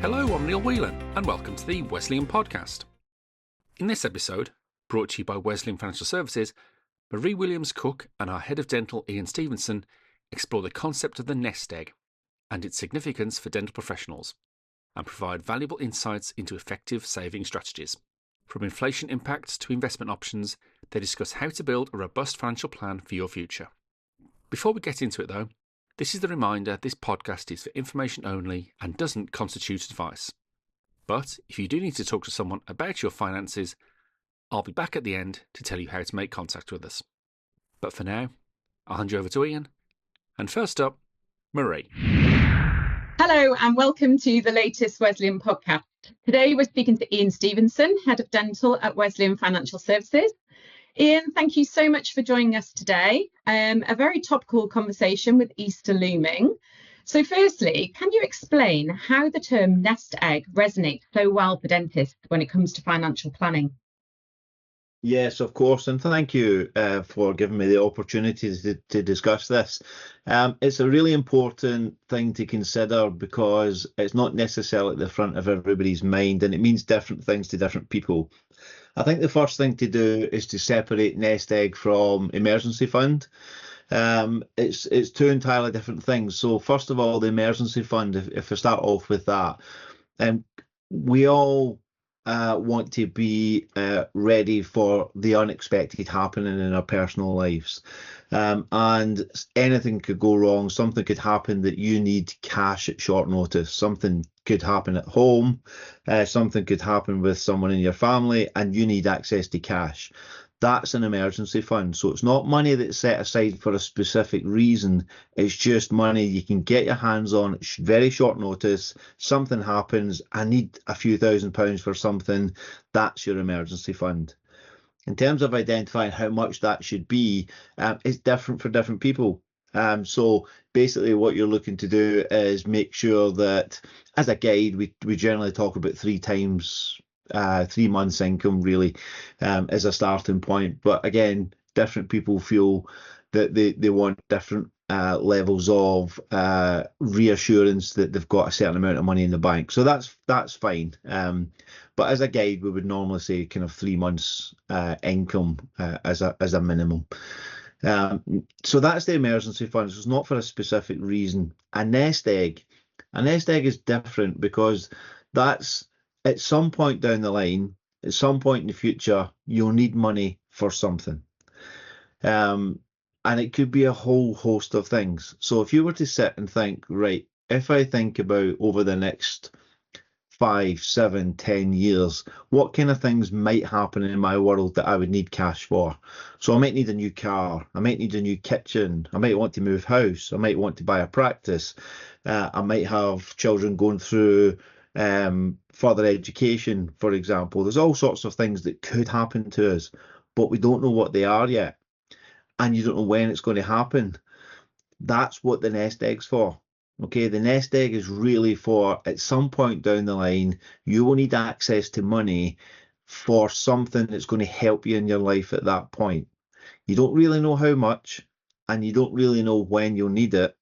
Hello, I'm Neil Whelan, and welcome to the Wesleyan Podcast. In this episode, brought to you by Wesleyan Financial Services, Marie Williams-Cooke and our head of dental, Iain Stevenson, explore the concept of the nest egg and its significance for dental professionals, and provide valuable insights into effective saving strategies. From inflation impacts to investment options, they discuss how to build a robust financial plan for your future. Before we get into it though, this is the reminder this podcast is for information only and doesn't constitute advice. But if you do need to talk to someone about your finances, I'll be back at the end to tell you how to make contact with us. But for now, I'll hand you over to Iain. And first up, Marie. Hello and welcome to the latest Wesleyan podcast. Today we're speaking to Iain Stevenson, Head of Dental at Wesleyan Financial Services. Iain, thank you so much for joining us today. A very topical conversation with Easter looming. So firstly, can you explain how the term nest egg resonates so well for dentists when it comes to financial planning? Yes, of course, and thank you for giving me the opportunity to discuss this. It's a really important thing to consider because it's not necessarily at the front of everybody's mind, and it means different things to different people. I think the first thing to do is to separate nest egg from emergency fund. It's two entirely different things. So first of all, the emergency fund, if I start off with that, we all want to be ready for the unexpected happening in our personal lives. And anything could go wrong. Something could happen that you need cash at short notice. Something could happen at home. Something could happen with someone in your family and you need access to cash. That's an emergency fund. So it's not money that's set aside for a specific reason. It's just money you can get your hands on at very short notice. Something happens. I need a few £1,000s for something. That's your emergency fund. In terms of identifying how much that should be, it's different for different people. So basically what you're looking to do is make sure that, as a guide, we generally talk about 3 months income really as a starting point. But again, different people feel that they want different levels of reassurance that they've got a certain amount of money in the bank. So that's fine. But as a guide, we would normally say kind of 3 months income as a minimum. So that's the emergency fund. So it's not for a specific reason. A nest egg is different because that's at some point down the line, at some point in the future, you'll need money for something. And it could be a whole host of things. So if you were to sit and think, right, if I think about over the next 5, 7, 10 years, what kind of things might happen in my world that I would need cash for? So I might need a new car. I might need a new kitchen. I might want to move house. I might want to buy a practice. I might have children going through further education, for example. There's all sorts of things that could happen to us, but we don't know what they are yet. And you don't know when it's going to happen. That's what the nest egg's for. Okay, the nest egg is really for, at some point down the line, you will need access to money for something that's going to help you in your life at that point. You don't really know how much, and you don't really know when you'll need it.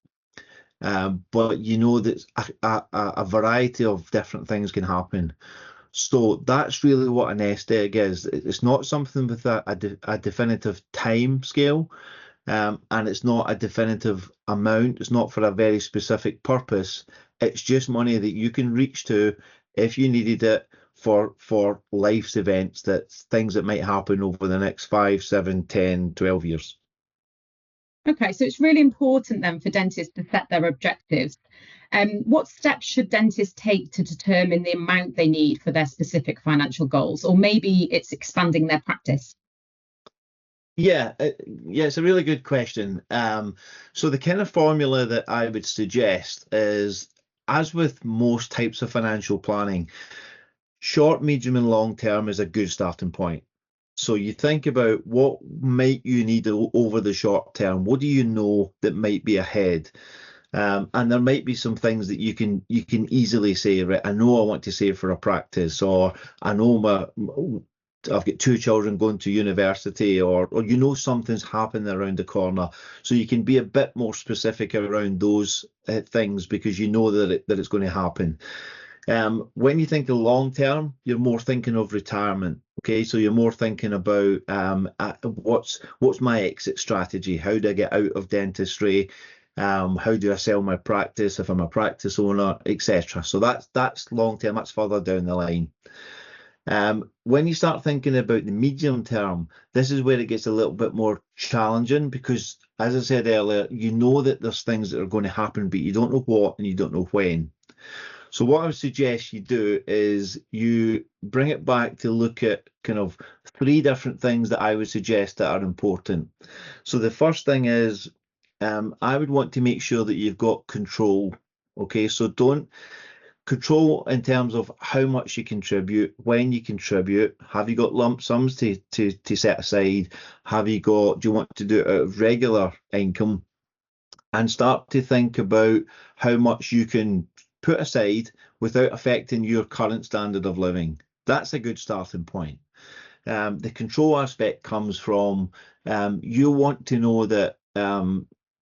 But you know that a variety of different things can happen. So that's really what a nest egg is. It's not something with a definitive time scale, and it's not a definitive amount. It's not for a very specific purpose. It's just money that you can reach to if you needed it for life's events, things that might happen over the next 5, 7, 10, 12 years. Okay, so it's really important then for dentists to set their objectives. What steps should dentists take to determine the amount they need for their specific financial goals? Or maybe it's expanding their practice? Yeah, it's a really good question. So the kind of formula that I would suggest is, as with most types of financial planning, short, medium and long term is a good starting point. So you think about what might you need over the short term. What do you know that might be ahead? And there might be some things that you can easily say, right, I know I want to save for a practice, or I know I've got 2 children going to university, or you know something's happening around the corner. So you can be a bit more specific around those things because you know that it's going to happen. When you think of long term, you're more thinking of retirement. Okay, so you're more thinking about what's my exit strategy? How do I get out of dentistry? How do I sell my practice if I'm a practice owner, etc. So that's long term. That's further down the line. When you start thinking about the medium term, this is where it gets a little bit more challenging because, as I said earlier, you know that there's things that are going to happen, but you don't know what and you don't know when. So what I would suggest you do is you bring it back to look at kind of 3 different things that I would suggest that are important. So the first thing is I would want to make sure that you've got control. Okay, so don't control in terms of how much you contribute, when you contribute. Have you got lump sums to set aside? Do you want to do it out of regular income? And start to think about how much you can put aside without affecting your current standard of living. That's a good starting point. The control aspect comes from you want to know that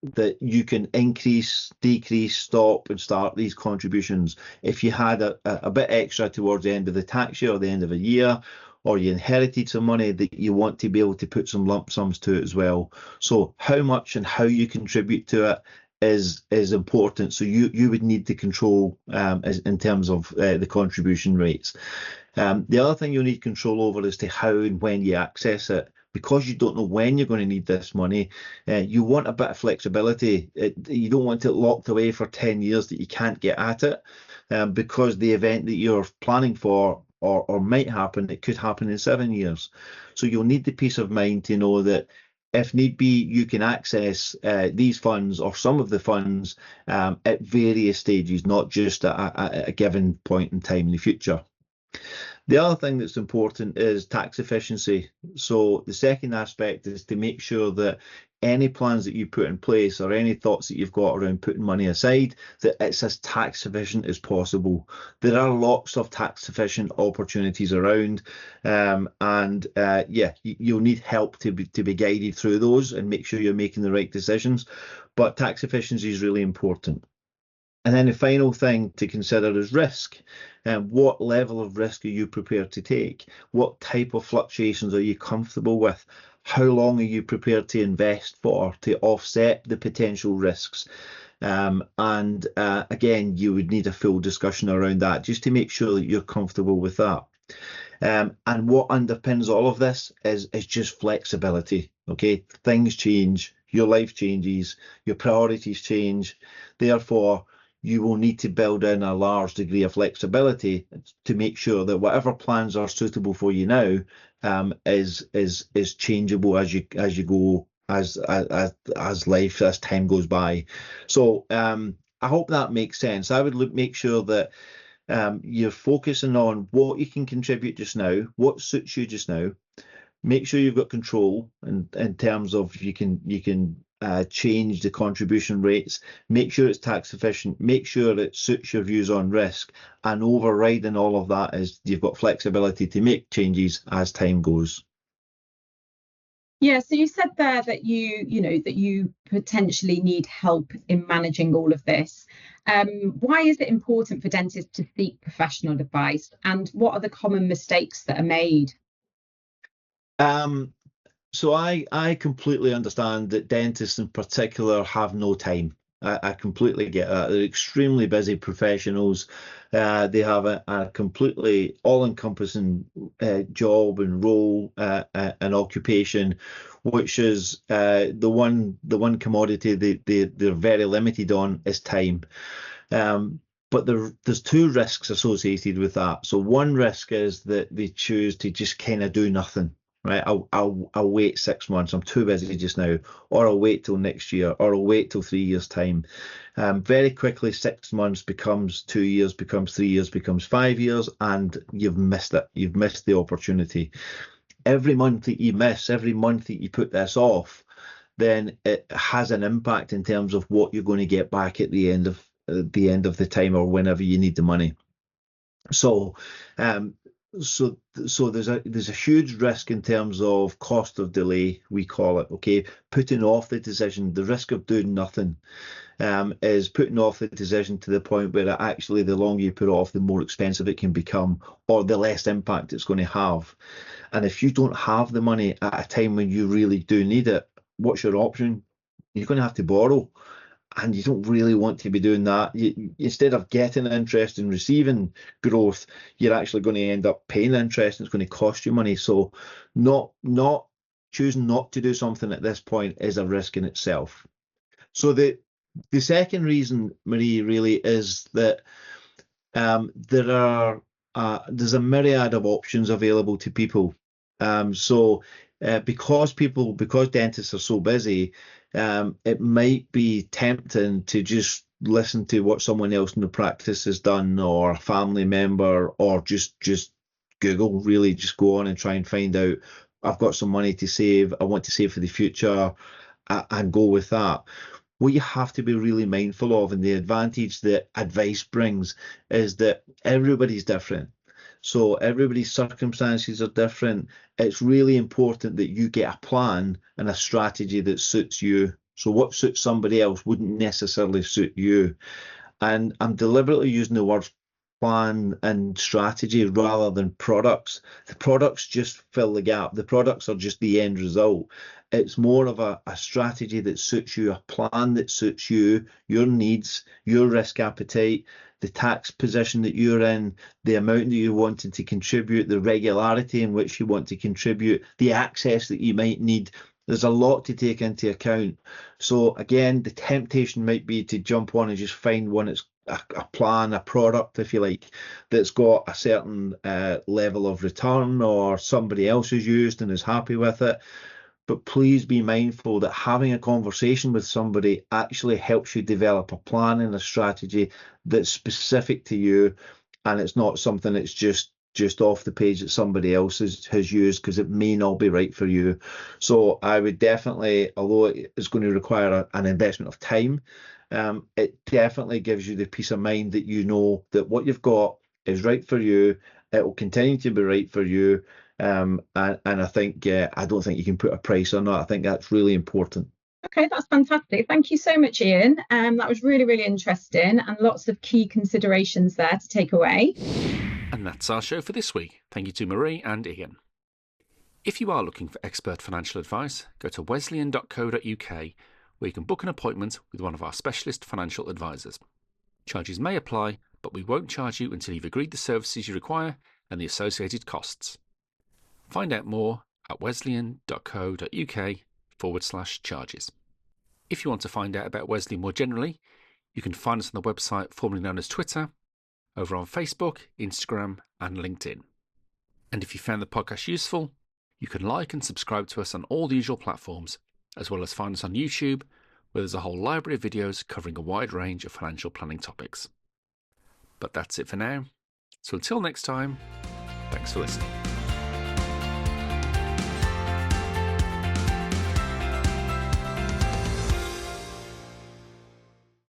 that you can increase, decrease, stop and start these contributions. If you had a bit extra towards the end of the tax year or the end of a year, or you inherited some money, that you want to be able to put some lump sums to it as well. So how much and how you contribute to it is important. So you would need to control in terms of the contribution rates. The other thing you'll need control over is to how and when you access it. Because you don't know when you're going to need this money, you want a bit of flexibility. You don't want it locked away for 10 years that you can't get at it, because the event that you're planning for or might happen, it could happen in 7 years. So you'll need the peace of mind to know that if need be, you can access these funds or some of the funds at various stages, not just at a given point in time in the future. The other thing that's important is tax efficiency. So the second aspect is to make sure that any plans that you put in place or any thoughts that you've got around putting money aside, that it's as tax efficient as possible. There are lots of tax efficient opportunities around, you'll need help to be guided through those and make sure you're making the right decisions. But tax efficiency is really important. And then the final thing to consider is risk. What level of risk are you prepared to take? What type of fluctuations are you comfortable with? How long are you prepared to invest for to offset the potential risks? Again, you would need a full discussion around that just to make sure that you're comfortable with that. And what underpins all of this is just flexibility. Okay, things change, your life changes, your priorities change. Therefore, you will need to build in a large degree of flexibility to make sure that whatever plans are suitable for you now is changeable as you go as time goes by. So I hope that makes sense. I would make sure that you're focusing on what you can contribute just now, what suits you just now. Make sure you've got control in terms of you can change the contribution rates, make sure it's tax efficient, make sure it suits your views on risk, and overriding all of that is you've got flexibility to make changes as time goes. Yeah, so you said there that you potentially need help in managing all of this. Why is it important for dentists to seek professional advice, and what are the common mistakes that are made? So I completely understand that dentists in particular have no time. I completely get that. They're extremely busy professionals. They have a completely all-encompassing job and role and occupation, which is the one commodity they're very limited on is time. But there's 2 risks associated with that. So one risk is that they choose to just kind of do nothing. Right, I'll wait 6 months. I'm too busy just now, or I'll wait till next year, or I'll wait till 3 years' time. Very quickly, 6 months becomes 2 years, becomes 3 years, becomes 5 years, and you've missed it. You've missed the opportunity. Every month that you miss, every month that you put this off, then it has an impact in terms of what you're going to get back at the end of the time or whenever you need the money. So So there's a huge risk in terms of cost of delay, we call it, okay? Putting off the decision, the risk of doing nothing is putting off the decision to the point where actually the longer you put it off, the more expensive it can become, or the less impact it's going to have. And if you don't have the money at a time when you really do need it, what's your option? You're going to have to borrow. And you don't really want to be doing that. Instead of getting interest and receiving growth, you're actually going to end up paying interest, and it's going to cost you money. So not choosing not to do something at this point is a risk in itself. So the second reason, Marie, really is that there's a myriad of options available to people. Because dentists are so busy, it might be tempting to just listen to what someone else in the practice has done, or a family member, or just Google, really just go on and try and find out, I've got some money to save, I want to save for the future, and go with that. What you have to be really mindful of, and the advantage that advice brings, is that everybody's different. So everybody's circumstances are different. It's really important that you get a plan and a strategy that suits you. So what suits somebody else wouldn't necessarily suit you. And I'm deliberately using the words plan and strategy rather than products. The products just fill the gap. The products are just the end result. It's more of a strategy that suits you, a plan that suits you, your needs, your risk appetite, the tax position that you're in, the amount that you're wanting to contribute, the regularity in which you want to contribute, the access that you might need. There's a lot to take into account. So again, the temptation might be to jump on and just find one that's a plan, a product, if you like, that's got a certain level of return, or somebody else has used and is happy with it. But please be mindful that having a conversation with somebody actually helps you develop a plan and a strategy that's specific to you, and it's not something that's just off the page that somebody else has used, because it may not be right for you. So I would definitely, although it's going to require an investment of time, it definitely gives you the peace of mind that you know that what you've got is right for you. It will continue to be right for you. And I think, I don't think you can put a price on that. I think that's really important. Okay, that's fantastic. Thank you so much, Iain. That was really, really interesting, and lots of key considerations there to take away. And that's our show for this week. Thank you to Marie and Iain. If you are looking for expert financial advice, go to wesleyan.co.uk, where you can book an appointment with one of our specialist financial advisors. Charges may apply, but we won't charge you until you've agreed the services you require and the associated costs. Find out more at wesleyan.co.uk/charges. If you want to find out about Wesleyan more generally, you can find us on the website formerly known as Twitter, over on Facebook, Instagram and LinkedIn. And if you found the podcast useful, you can like and subscribe to us on all the usual platforms, as well as find us on YouTube, where there's a whole library of videos covering a wide range of financial planning topics. But that's it for now. So until next time, thanks for listening.